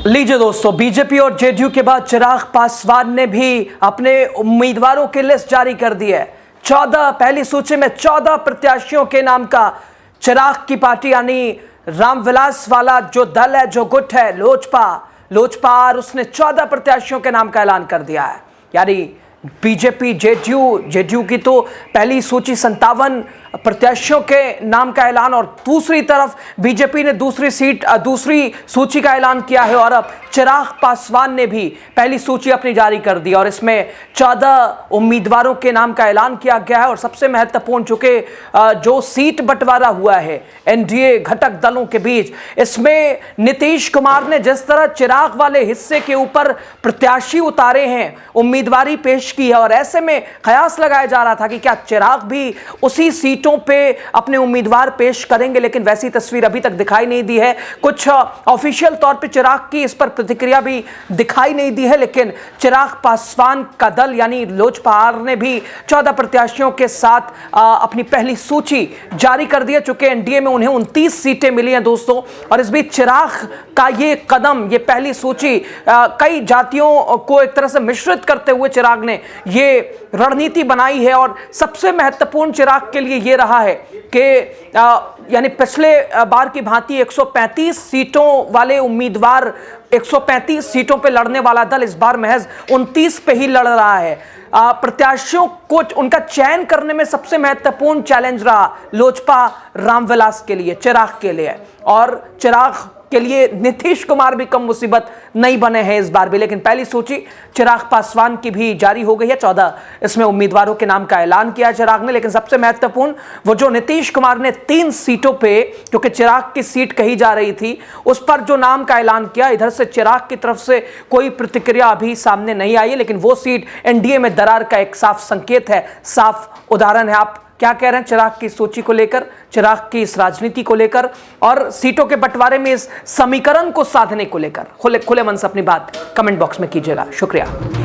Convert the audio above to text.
लीजिए दोस्तों, बीजेपी और जेडीयू के बाद चिराग पासवान ने भी अपने उम्मीदवारों की लिस्ट जारी कर दी है। 14 पहली सूची में 14 प्रत्याशियों के नाम का चिराग की पार्टी यानी रामविलास वाला जो दल है, जो गुट है, लोजपा और उसने 14 प्रत्याशियों के नाम का ऐलान कर दिया है। यानी बीजेपी जेडीयू की तो पहली सूची 57 प्रत्याशियों के नाम का ऐलान, और दूसरी तरफ बीजेपी ने दूसरी सूची का ऐलान किया है। और अब चिराग पासवान ने भी पहली सूची अपनी जारी कर दी और इसमें 14 उम्मीदवारों के नाम का ऐलान किया गया है। और सबसे महत्वपूर्ण, चूंकि जो सीट बंटवारा हुआ है एनडीए घटक दलों के बीच, इसमें नीतीश कुमार ने जिस तरह चिराग वाले हिस्से के ऊपर प्रत्याशी उतारे हैं, उम्मीदवारी पेश की है, और ऐसे में कयास लगाया जा रहा था कि क्या चिराग भी उसी सीटों पे अपने उम्मीदवार पेश करेंगे, लेकिन वैसी तस्वीर अभी तक दिखाई नहीं दी है। कुछ ऑफिशियल तौर पे चिराग की इस पर प्रतिक्रिया भी दिखाई नहीं दी है, लेकिन चिराग पासवान का दल यानी लोजपा ने भी 14 प्रत्याशियों के साथ अपनी पहली सूची जारी कर दी है। चूंकि एनडीए में उन्हें 29 सीटें मिली हैं दोस्तों, और इस बीच चिराग का ये कदम, ये पहली सूची कई जातियों को एक तरह से मिश्रित करते हुए चिराग ने ये रणनीति बनाई है। और सबसे महत्वपूर्ण चिराग के लिए ये रहा है कि यानी पिछले बार की भांति 135 सीटों वाले उम्मीदवार, 135 सीटों पे लड़ने वाला दल इस बार महज 29 पे ही लड़ रहा है। प्रत्याशियों को उनका चयन करने में सबसे महत्वपूर्ण चैलेंज रहा लोजपा रामविलास के लिए, चिराग के लिए, और चिराग के लिए नीतीश कुमार भी कम मुसीबत नहीं बने हैं इस बार भी। लेकिन पहली सूची चिराग पासवान की भी जारी हो गई है। 14 इसमें उम्मीदवारों के नाम का ऐलान किया चिराग ने। लेकिन सबसे महत्वपूर्ण, वो जो नीतीश कुमार ने 3 सीटों पे, क्योंकि चिराग की सीट कही जा रही थी, उस पर जो नाम का ऐलान किया, इधर से चिराग की तरफ से कोई प्रतिक्रिया अभी सामने नहीं आई है। लेकिन वो सीट एनडीए में दरार का एक साफ संकेत है, साफ उदाहरण है। आप क्या कह रहे हैं चिराग की सूची को लेकर, चिराग की इस राजनीति को लेकर और सीटों के बंटवारे में इस समीकरण को साधने को लेकर? खुले मन से अपनी बात कमेंट बॉक्स में कीजिएगा। शुक्रिया।